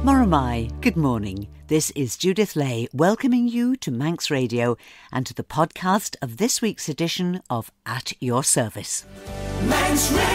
Moramai, good morning. This is Judith Lay welcoming you to Manx Radio and to the podcast of this week's edition of At Your Service. Manx Radio.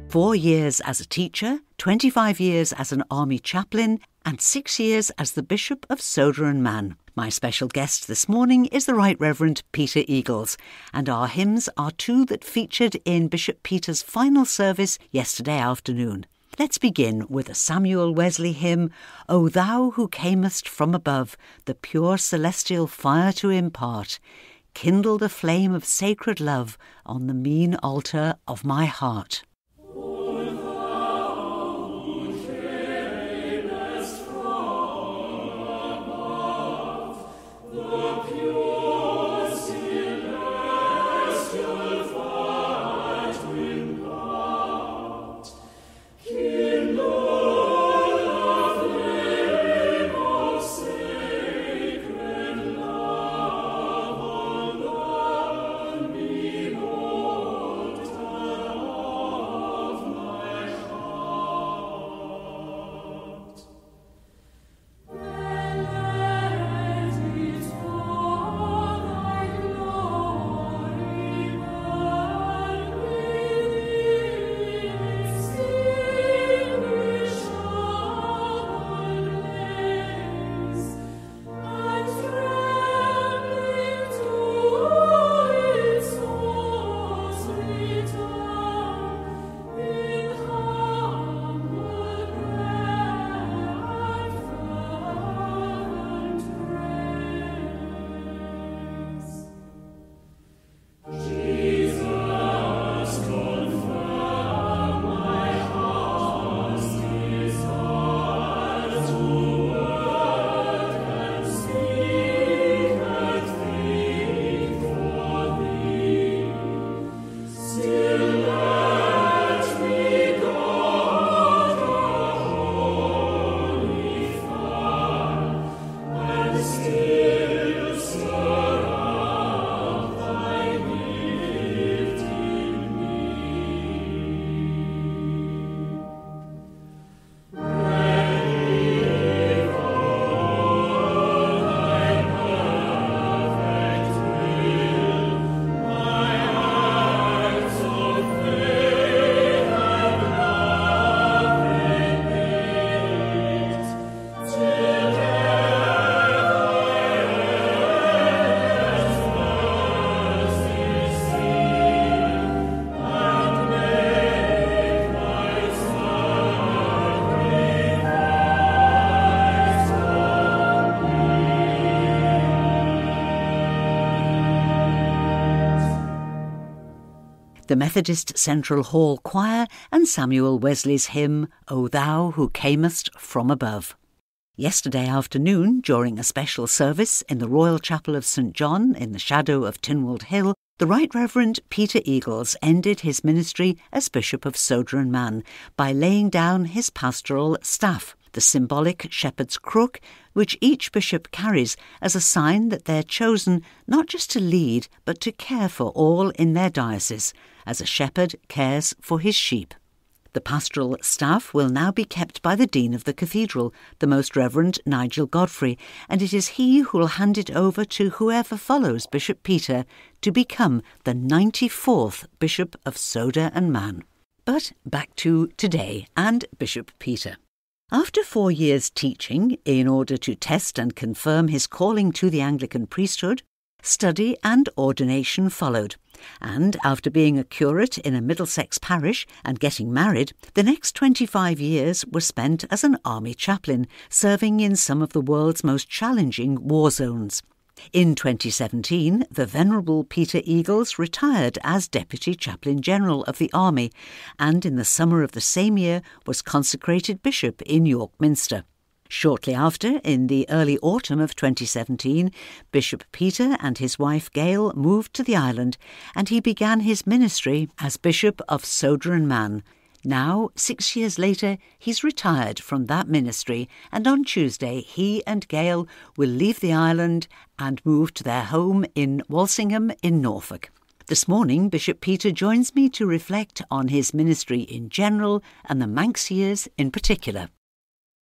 4 years as a teacher, 25 years as an army chaplain, and 6 years as the Bishop of Sodor and Man. My special guest this morning is the Rt Reverend Peter Eagles, and our hymns are two that featured in Bishop Peter's final service yesterday afternoon. Let's begin with a Samuel Wesley hymn, O Thou who camest from above, the pure celestial fire to impart, kindle the flame of sacred love on the mean altar of my heart. The Methodist Central Hall Choir and Samuel Wesley's hymn, O Thou Who Camest From Above. Yesterday afternoon, during a special service in the Royal Chapel of St John in the shadow of Tynwald Hill, the Rt Reverend Peter Eagles ended his ministry as Bishop of Sodor and Man by laying down his pastoral staff, the symbolic shepherd's crook, which each bishop carries as a sign that they're chosen not just to lead, but to care for all in their diocese, as a shepherd cares for his sheep. The pastoral staff will now be kept by the Dean of the Cathedral, the Most Reverend Nigel Godfrey, and it is he who will hand it over to whoever follows Bishop Peter to become the 94th Bishop of Sodor and Man. But back to today and Bishop Peter. After 4 years teaching, in order to test and confirm his calling to the Anglican priesthood, study and ordination followed, and after being a curate in a Middlesex parish and getting married, the next 25 years were spent as an army chaplain, serving in some of the world's most challenging war zones. In 2017, the Venerable Peter Eagles retired as Deputy Chaplain General of the Army, and in the summer of the same year was consecrated Bishop in York Minster. Shortly after, in the early autumn of 2017, Bishop Peter and his wife Gail moved to the island, and he began his ministry as Bishop of Sodor and Man. Now, 6 years later, he's retired from that ministry, and on Tuesday he and Gail will leave the island and move to their home in Walsingham in Norfolk. This morning, Bishop Peter joins me to reflect on his ministry in general and the Manx years in particular.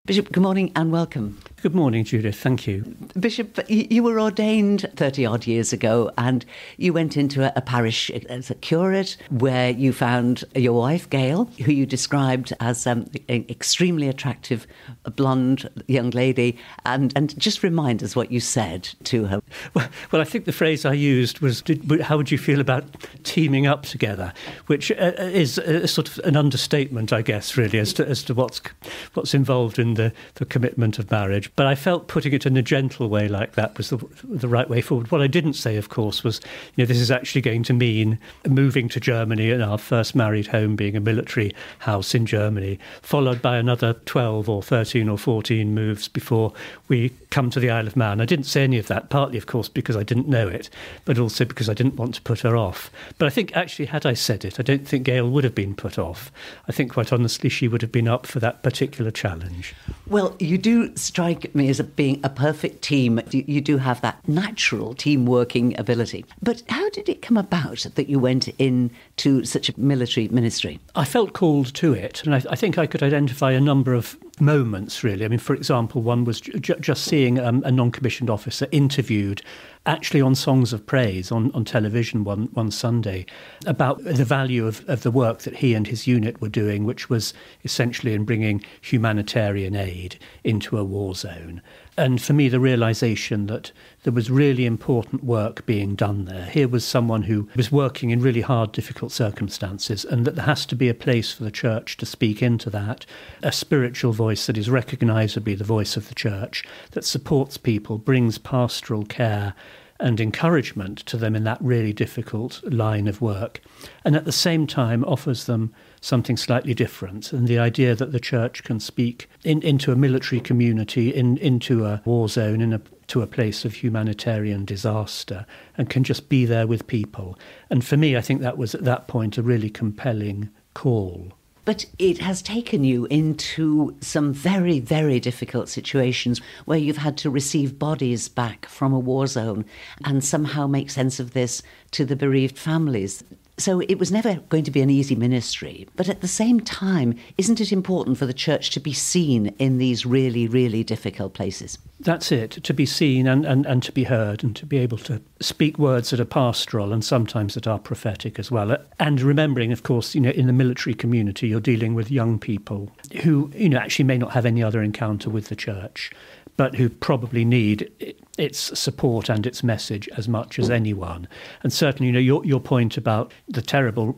Bishop, good morning and welcome. Good morning, Judith. Thank you. Bishop, you were ordained 30-odd years ago and you went into a parish as a curate where you found your wife, Gail, who you described as an extremely attractive, blonde young lady. And just remind us what you said to her. Well, I think the phrase I used was, how would you feel about teaming up together? Which is a sort of an understatement, I guess, really, as to what's involved in the commitment of marriage. But I felt putting it in a gentle way like that was the right way forward. What I didn't say, of course, was, this is actually going to mean moving to Germany and our first married home being a military house in Germany, followed by another 12 or 13 or 14 moves before we come to the Isle of Man. I didn't say any of that, partly, of course, because I didn't know it, but also because I didn't want to put her off. But I think, actually, had I said it, I don't think Gail would have been put off. I think, quite honestly, she would have been up for that particular challenge. Well, you do strike me as being a perfect team. You do have that natural team-working ability. But how did it come about that you went into such a military ministry? I felt called to it, and I think I could identify a number of moments, really. I mean, for example, one was just seeing a non-commissioned officer interviewed actually on Songs of Praise on television one Sunday about the value of the work that he and his unit were doing, which was essentially in bringing humanitarian aid into a war zone. And for me, the realisation that there was really important work being done there. Here was someone who was working in really hard, difficult circumstances, and that there has to be a place for the church to speak into that, a spiritual voice that is recognisably the voice of the church, that supports people, brings pastoral care and encouragement to them in that really difficult line of work, and at the same time offers them something slightly different, and the idea that the church can speak into a military community, into a war zone, to a place of humanitarian disaster, and can just be there with people. And for me, I think that was at that point a really compelling call. But it has taken you into some very, very difficult situations where you've had to receive bodies back from a war zone and somehow make sense of this to the bereaved families. So it was never going to be an easy ministry. But at the same time, isn't it important for the church to be seen in these really, really difficult places? That's it, to be seen and to be heard, and to be able to speak words that are pastoral and sometimes that are prophetic as well. And remembering, of course, in the military community, you're dealing with young people who, actually may not have any other encounter with the church, but who probably need its support and its message as much as anyone. And certainly, your point about the terrible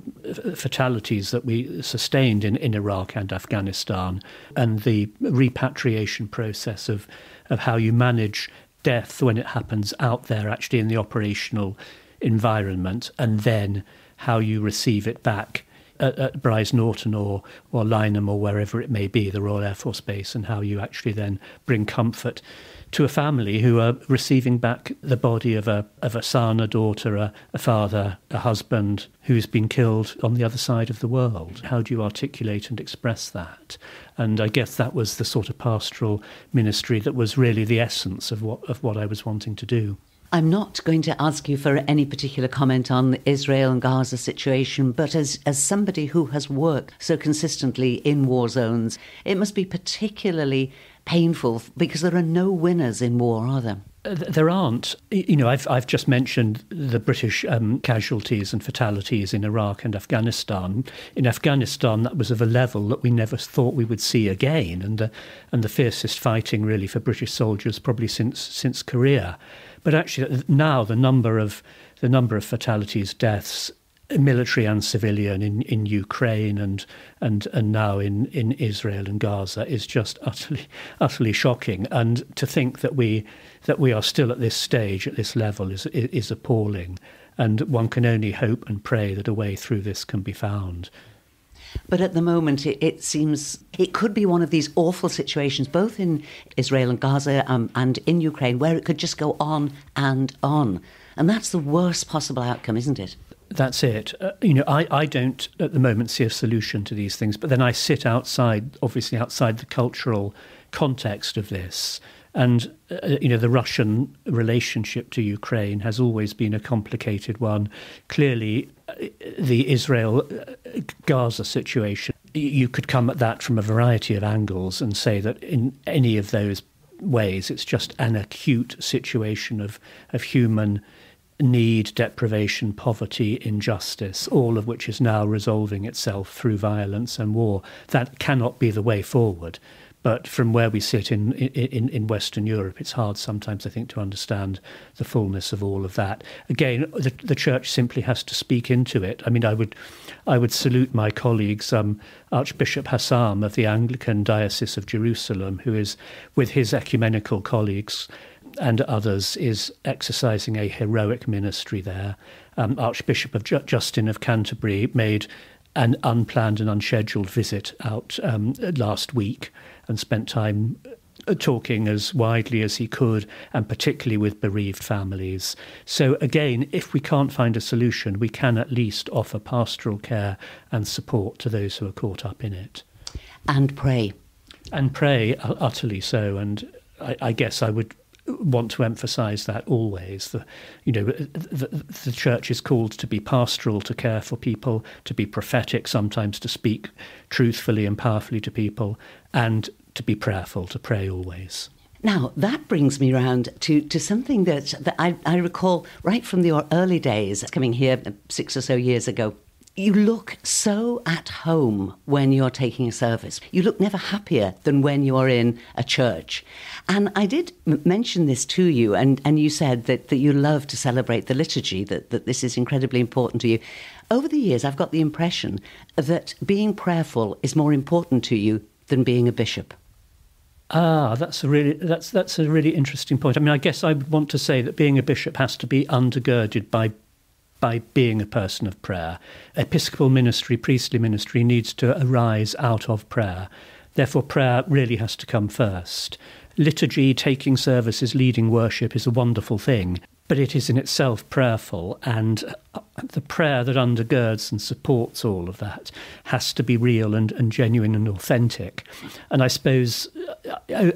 fatalities that we sustained in Iraq and Afghanistan, and the repatriation process of how you manage death when it happens out there, actually in the operational environment, and then how you receive it back at Bryce Norton or Lynham or wherever it may be, the Royal Air Force Base, and how you actually then bring comfort to a family who are receiving back the body of a son, a daughter, a father, a husband who's been killed on the other side of the world. How do you articulate and express that? And I guess that was the sort of pastoral ministry that was really the essence of what I was wanting to do. I'm not going to ask you for any particular comment on the Israel and Gaza situation, but as somebody who has worked so consistently in war zones, it must be particularly painful because there are no winners in war, are there? There aren't. I've just mentioned the British casualties and fatalities in Iraq and Afghanistan. In Afghanistan, that was of a level that we never thought we would see again, and the fiercest fighting really for British soldiers probably since Korea. But actually, now the number of fatalities, deaths, military and civilian in Ukraine and now in Israel and Gaza is just utterly shocking. And to think that we are still at this stage, at this level, is appalling. And one can only hope and pray that a way through this can be found. But at the moment, it seems it could be one of these awful situations, both in Israel and Gaza and in Ukraine, where it could just go on and on. And that's the worst possible outcome, isn't it? That's it. I don't at the moment see a solution to these things, but then I sit outside the cultural context of this. And, the Russian relationship to Ukraine has always been a complicated one. Clearly, the Israel-Gaza situation, you could come at that from a variety of angles and say that in any of those ways, it's just an acute situation of human need, deprivation, poverty, injustice, all of which is now resolving itself through violence and war. That cannot be the way forward. But from where we sit in Western Europe, it's hard sometimes, I think, to understand the fullness of all of that. Again, the Church simply has to speak into it. I mean, I would salute my colleagues, Archbishop Hassam of the Anglican Diocese of Jerusalem, who is, with his ecumenical colleagues and others, is exercising a heroic ministry there. Archbishop of Justin of Canterbury made an unplanned and unscheduled visit out last week and spent time talking as widely as he could, and particularly with bereaved families. So again, if we can't find a solution, we can at least offer pastoral care and support to those who are caught up in it. And pray. And pray, utterly so. And I guess I would want to emphasise that always. The Church is called to be pastoral, to care for people, to be prophetic, sometimes to speak truthfully and powerfully to people, and to be prayerful, to pray always. Now, that brings me round to something that I recall right from your early days, coming here 6 or so years ago. You look so at home when you're taking a service. You look never happier than when you're in a church. And I did mention this to you, and you said that you love to celebrate the liturgy, that this is incredibly important to you. Over the years, I've got the impression that being prayerful is more important to you than being a bishop. That's a really interesting point. I mean, I guess I would want to say that being a bishop has to be undergirded by being a person of prayer. Episcopal ministry, priestly ministry needs to arise out of prayer. Therefore, prayer really has to come first. Liturgy, taking services, leading worship is a wonderful thing, but it is in itself prayerful, and the prayer that undergirds and supports all of that has to be real and genuine and authentic. And I suppose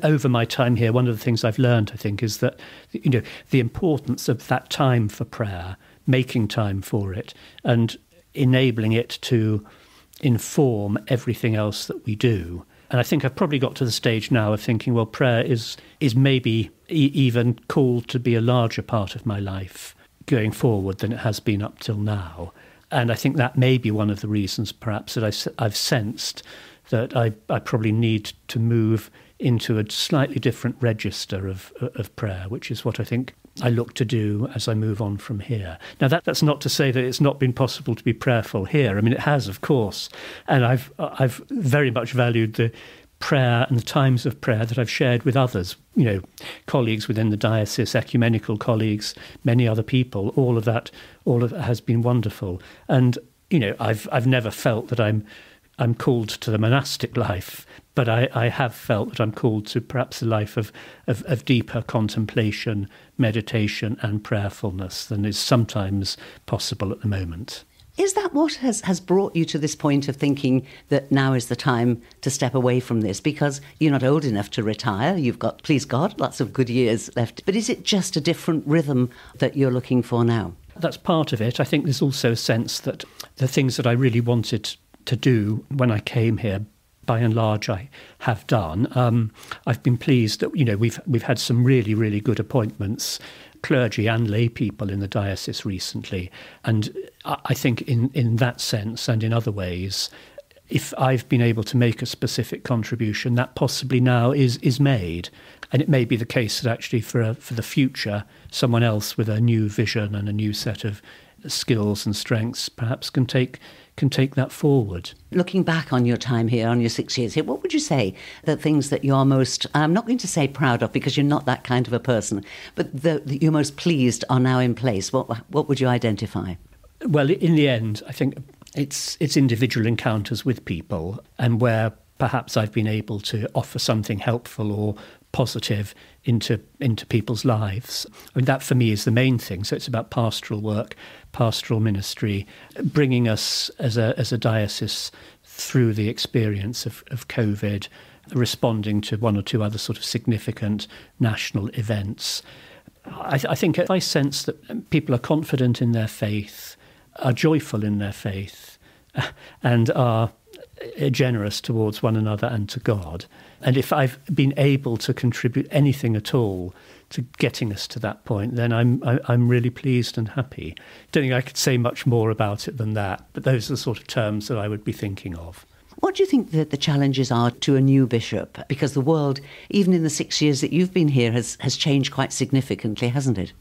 over my time here, one of the things I've learned, I think, is that the importance of that time for prayer, making time for it and enabling it to inform everything else that we do. And I think I've probably got to the stage now of thinking, well, prayer is maybe even called to be a larger part of my life going forward than it has been up till now. And I think that may be one of the reasons, perhaps, that I've sensed that I probably need to move into a slightly different register of prayer, which is what I think I look to do as I move on from here. Now, that's not to say that it's not been possible to be prayerful here. I mean, it has, of course. And I've very much valued the prayer and the times of prayer that I've shared with others, colleagues within the diocese, ecumenical colleagues, many other people. All of that has been wonderful. And, I've never felt that I'm called to the monastic life, but I have felt that I'm called to perhaps a life of deeper contemplation, meditation and prayerfulness than is sometimes possible at the moment. Is that what has brought you to this point of thinking that now is the time to step away from this? Because you're not old enough to retire. You've got, please God, lots of good years left. But is it just a different rhythm that you're looking for now? That's part of it. I think there's also a sense that the things that I really wanted to do when I came here, by and large, I have done. I've been pleased that we've had some really, really good appointments, clergy and lay people in the diocese recently, and I think in that sense and in other ways, if I've been able to make a specific contribution, that possibly now is made. And it may be the case that actually for the future, someone else with a new vision and a new set of skills and strengths perhaps can take that forward. Looking back on your time here, on your 6 years here, what would you say the things that you're most, I'm not going to say proud of because you're not that kind of a person, but that you're most pleased are now in place? What would you identify? Well, in the end, I think it's individual encounters with people, and where perhaps I've been able to offer something helpful or positive into people's lives. I mean, that for me is the main thing. So it's about pastoral work, pastoral ministry, bringing us as a diocese through the experience of COVID, responding to one or two other sort of significant national events. I think I sense that people are confident in their faith, are joyful in their faith, and are generous towards one another and to God. And if I've been able to contribute anything at all to getting us to that point, then I'm really pleased and happy. Don't think I could say much more about it than that, but those are the sort of terms that I would be thinking of. What do you think that the challenges are to a new bishop? Because the world, even in the 6 years that you've been here, has changed quite significantly, hasn't it?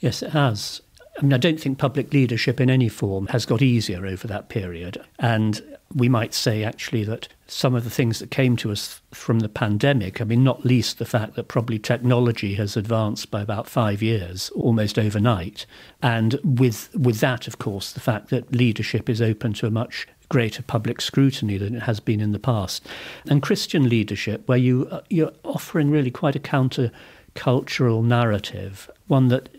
Yes, it has. I mean, I don't think public leadership in any form has got easier over that period. And we might say, actually, that some of the things that came to us from the pandemic, I mean, not least the fact that probably technology has advanced by about 5 years, almost overnight. And with that, of course, the fact that leadership is open to a much greater public scrutiny than it has been in the past. And Christian leadership, where you're offering really quite a counter-cultural narrative, one that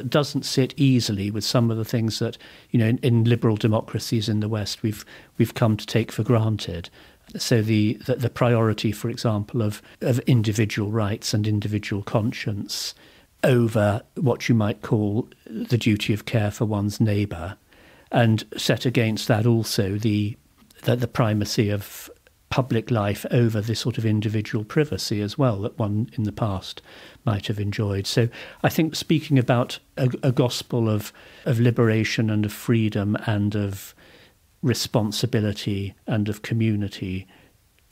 doesn't sit easily with some of the things that, in liberal democracies in the West we've come to take for granted. So the priority, for example, of individual rights and individual conscience over what you might call the duty of care for one's neighbour, and set against that also the primacy of public life over this sort of individual privacy as well that one in the past might have enjoyed. So I think speaking about a gospel of liberation and of freedom and of responsibility and of community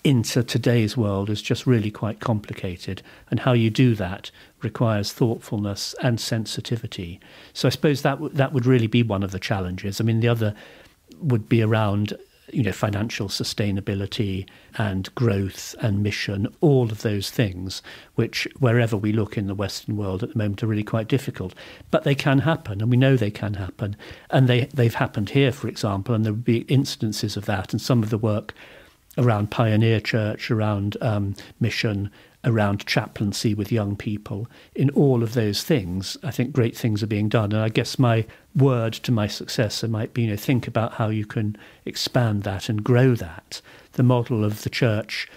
into today's world is just really quite complicated, and how you do that requires thoughtfulness and sensitivity. So I suppose that would really be one of the challenges. I mean, the other would be around financial sustainability and growth and mission, all of those things, which wherever we look in the Western world at the moment are really quite difficult. But they can happen, and we know they can happen. And they've happened here, for example, and there would be instances of that. And some of the work around Pioneer Church, around mission, around chaplaincy with young people, in all of those things, I think great things are being done. And I guess my word to my successor might be, think about how you can expand that and grow that. The model of the church,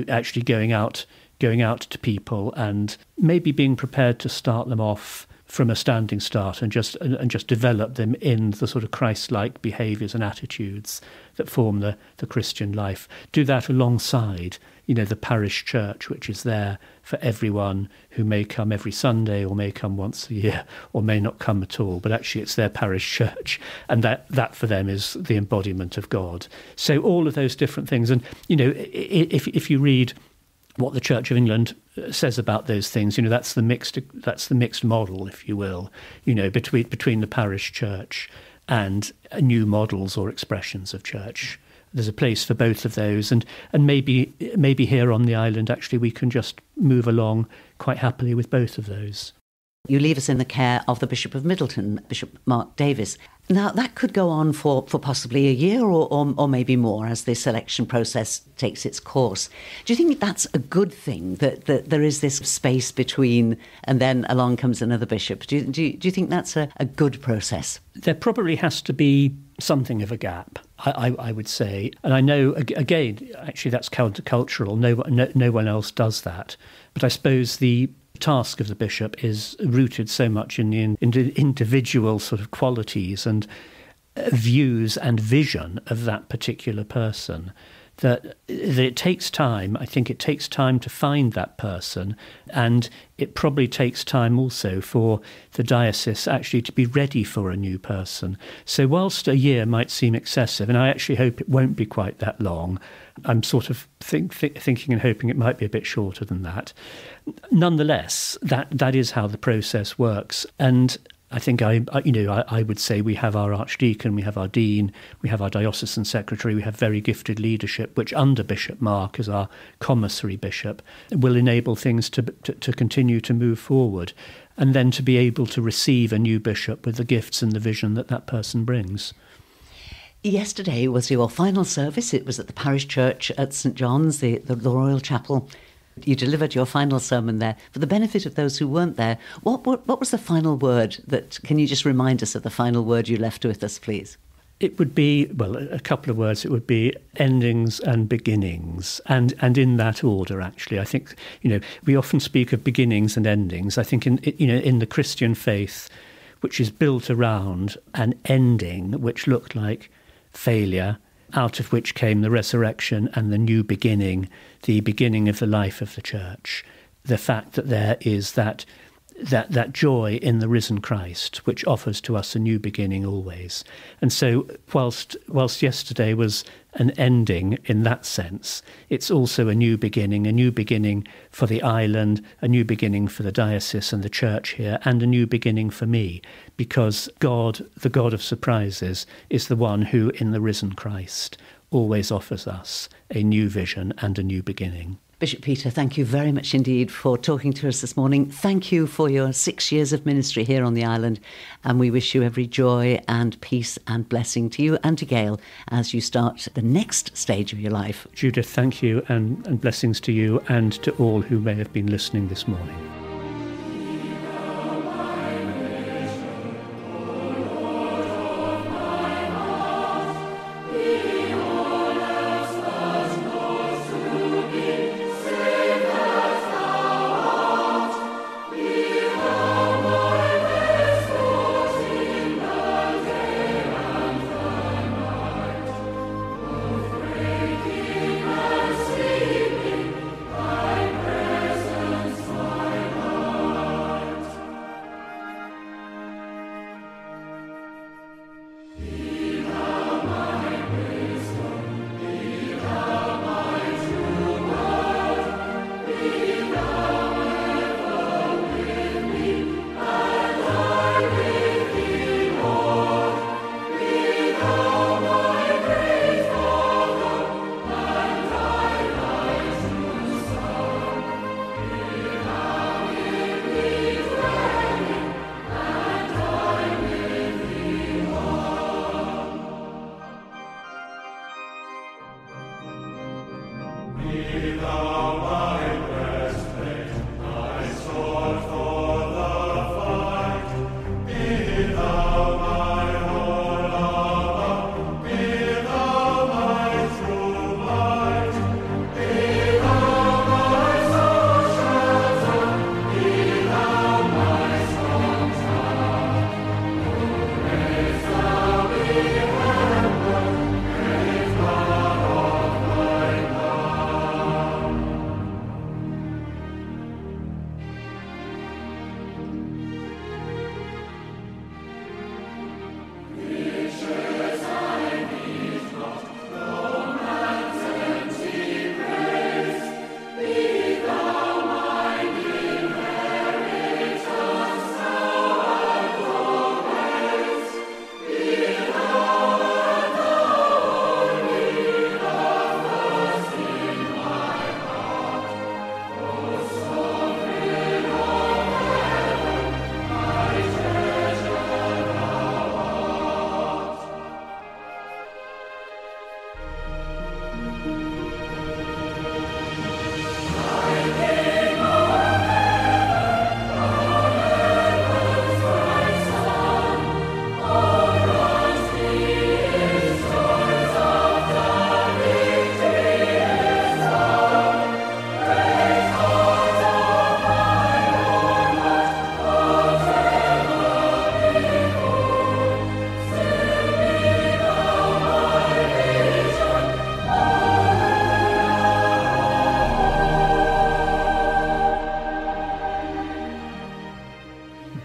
actually going out to people and maybe being prepared to start them off from a standing start and just develop them in the sort of Christ-like behaviours and attitudes that form the Christian life. Do that alongside, the parish church, which is there for everyone who may come every Sunday or may come once a year or may not come at all, but actually it's their parish church, and that for them is the embodiment of God. So all of those different things. And, if you read what the Church of England says about those things, that's the mixed model, if you will, between the parish church and new models or expressions of church. There's a place for both of those, and maybe here on the island, actually, we can just move along quite happily with both of those. You leave us in the care of the Bishop of Middleton, Bishop Mark Davis. Now, that could go on for possibly a year or maybe more as the selection process takes its course. Do you think that's a good thing, that there is this space between and then along comes another bishop? Do you think that's a good process? There probably has to be something of a gap, I would say. And I know, again, actually that's countercultural. No one else does that. But I suppose the task of the bishop is rooted so much in the individual sort of qualities and views and vision of that particular person, that it takes time. I think it takes time to find that person, and it probably takes time also for the diocese actually to be ready for a new person. So whilst a year might seem excessive, and I actually hope it won't be quite that long, I'm sort of thinking and hoping it might be a bit shorter than that. Nonetheless, that is how the process works. And I think I would say we have our archdeacon, we have our dean, we have our diocesan secretary, we have very gifted leadership, which under Bishop Mark as our commissary bishop will enable things to continue to move forward, and then to be able to receive a new bishop with the gifts and the vision that person brings. Yesterday was your final service. It was at the parish church at St John's, the Royal Chapel. You delivered your final sermon there. For the benefit of those who weren't there, what was the final word? Can you just remind us of the final word you left with us, please? It would be, well, a couple of words. It would be endings and beginnings, and in that order, actually. I think, we often speak of beginnings and endings. I think in the Christian faith, which is built around an ending which looked like failure, out of which came the resurrection and the new beginning, the beginning of the life of the church. The fact that there is that joy in the risen Christ, which offers to us a new beginning always. And so whilst yesterday was an ending in that sense, it's also a new beginning for the island, a new beginning for the diocese and the church here, and a new beginning for me, because God, the God of surprises, is the one who, in the risen Christ, always offers us a new vision and a new beginning. Bishop Peter, thank you very much indeed for talking to us this morning. Thank you for your 6 years of ministry here on the island, and we wish you every joy and peace and blessing to you and to Gail as you start the next stage of your life. Judith, thank you, and blessings to you and to all who may have been listening this morning.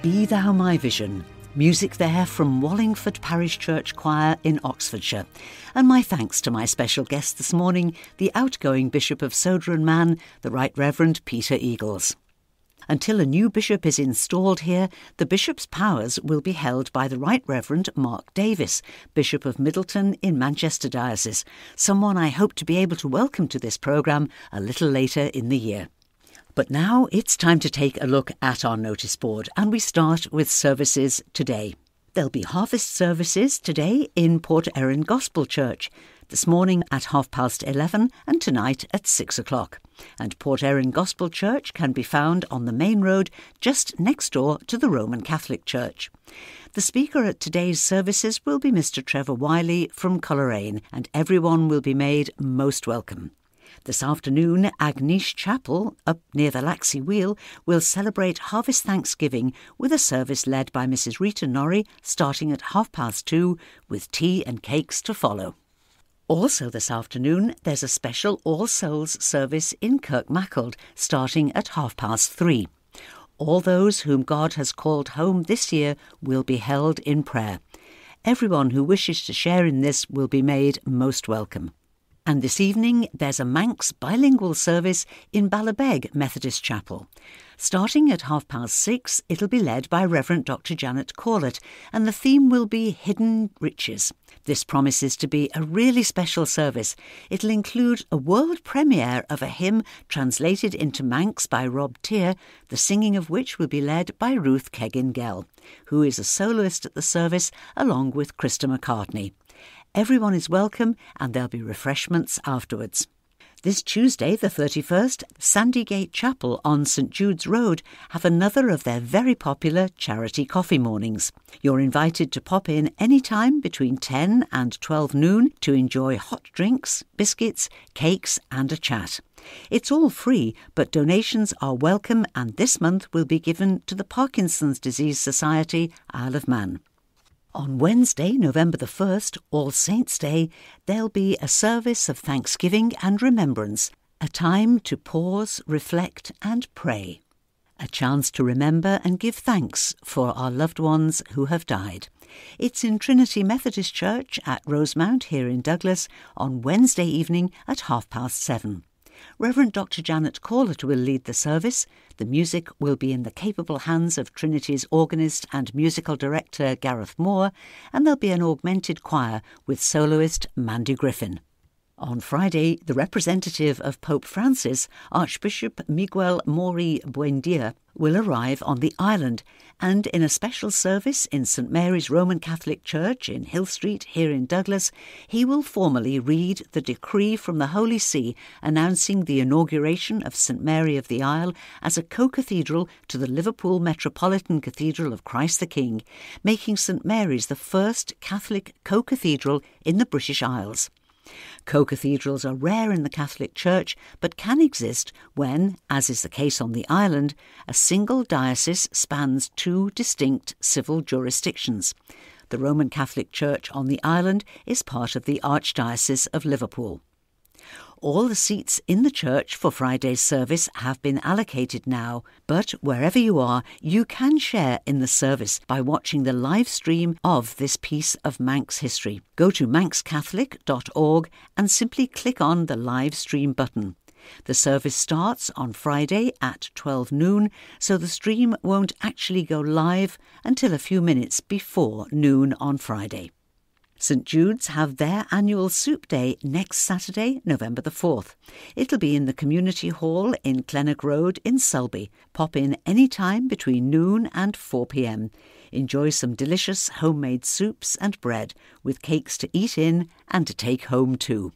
Be Thou My Vision. Music there from Wallingford Parish Church Choir in Oxfordshire. And my thanks to my special guest this morning, the outgoing Bishop of Sodor and Man, the Rt Reverend Peter Eagles. Until a new bishop is installed here, the bishop's powers will be held by the Rt Reverend Mark Davis, Bishop of Middleton in Manchester Diocese, someone I hope to be able to welcome to this programme a little later in the year. But now it's time to take a look at our notice board, and we start with services today. There'll be harvest services today in Port Erin Gospel Church, this morning at 11:30 and tonight at 6 o'clock. And Port Erin Gospel Church can be found on the main road just next door to the Roman Catholic Church. The speaker at today's services will be Mr. Trevor Wiley from Coleraine, and everyone will be made most welcome. This afternoon, Agnish Chapel, up near the Laxey Wheel, will celebrate Harvest Thanksgiving with a service led by Mrs. Rita Norrie, starting at 2:30, with tea and cakes to follow. Also this afternoon, there's a special All Souls service in Kirkmackle, starting at 3:30. All those whom God has called home this year will be held in prayer. Everyone who wishes to share in this will be made most welcome. And this evening, there's a Manx bilingual service in Ballabeg Methodist Chapel. Starting at 6:30, it'll be led by Reverend Dr. Janet Corlett, and the theme will be Hidden Riches. This promises to be a really special service. It'll include a world premiere of a hymn translated into Manx by Rob Tier, the singing of which will be led by Ruth Keggin-Gell, who is a soloist at the service along with Krista McCartney. Everyone is welcome, and there'll be refreshments afterwards. This Tuesday, the 31st, Sandygate Chapel on St Jude's Road have another of their very popular charity coffee mornings. You're invited to pop in any time between 10 and 12 noon to enjoy hot drinks, biscuits, cakes and a chat. It's all free, but donations are welcome, and this month will be given to the Parkinson's Disease Society, Isle of Man. On Wednesday, November the 1st, All Saints' Day, there'll be a service of thanksgiving and remembrance, a time to pause, reflect and pray. A chance to remember and give thanks for our loved ones who have died. It's in Trinity Methodist Church at Rosemount here in Douglas on Wednesday evening at 7:30. Reverend Dr. Janet Corlett will lead the service. The music will be in the capable hands of Trinity's organist and musical director Gareth Moore, and there'll be an augmented choir with soloist Mandy Griffin. On Friday, the representative of Pope Francis, Archbishop Miguel Mori Buendia, will arrive on the island, and in a special service in St Mary's Roman Catholic Church in Hill Street here in Douglas, he will formally read the decree from the Holy See announcing the inauguration of St Mary of the Isle as a co-cathedral to the Liverpool Metropolitan Cathedral of Christ the King, making St Mary's the first Catholic co-cathedral in the British Isles. Co-cathedrals are rare in the Catholic Church, but can exist when, as is the case on the island, a single diocese spans two distinct civil jurisdictions. The Roman Catholic Church on the island is part of the Archdiocese of Liverpool. All the seats in the church for Friday's service have been allocated now, but wherever you are, you can share in the service by watching the live stream of this piece of Manx history. Go to manxcatholic.org and simply click on the live stream button. The service starts on Friday at 12 noon, so the stream won't actually go live until a few minutes before noon on Friday. St Jude's have their annual Soup Day next Saturday, November the 4th. It'll be in the Community Hall in Clennock Road in Selby. Pop in any time between noon and 4 p.m. Enjoy some delicious homemade soups and bread, with cakes to eat in and to take home too.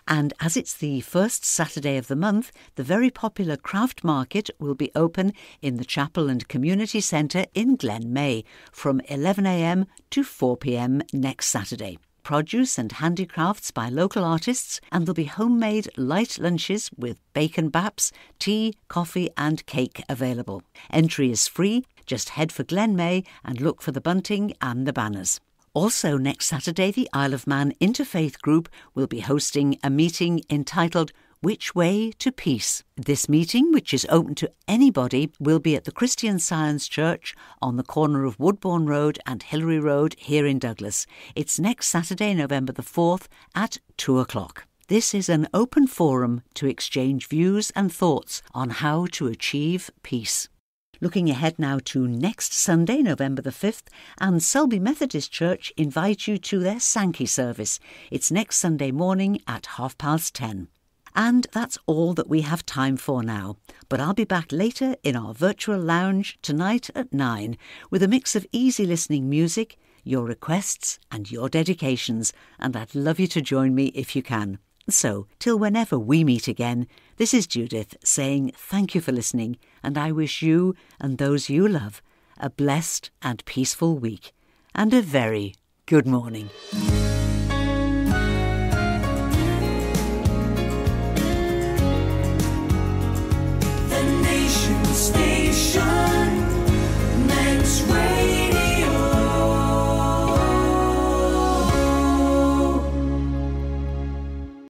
And as it's the first Saturday of the month, the very popular craft market will be open in the Chapel and Community Centre in Glen May from 11 a.m. to 4 p.m. next Saturday. Produce and handicrafts by local artists, and there'll be homemade light lunches with bacon baps, tea, coffee and cake available. Entry is free. Just head for Glen May and look for the bunting and the banners. Also next Saturday, the Isle of Man Interfaith Group will be hosting a meeting entitled Which Way to Peace? This meeting, which is open to anybody, will be at the Christian Science Church on the corner of Woodbourne Road and Hillary Road here in Douglas. It's next Saturday, November the 4th at 2 o'clock. This is an open forum to exchange views and thoughts on how to achieve peace. Looking ahead now to next Sunday, November the 5th, and Selby Methodist Church invite you to their Sankey service. It's next Sunday morning at 10:30. And that's all that we have time for now. But I'll be back later in our virtual lounge tonight at 9 with a mix of easy listening music, your requests and your dedications, and I'd love you to join me if you can. So, till whenever we meet again, this is Judith saying thank you for listening, and I wish you and those you love a blessed and peaceful week, and a very good morning.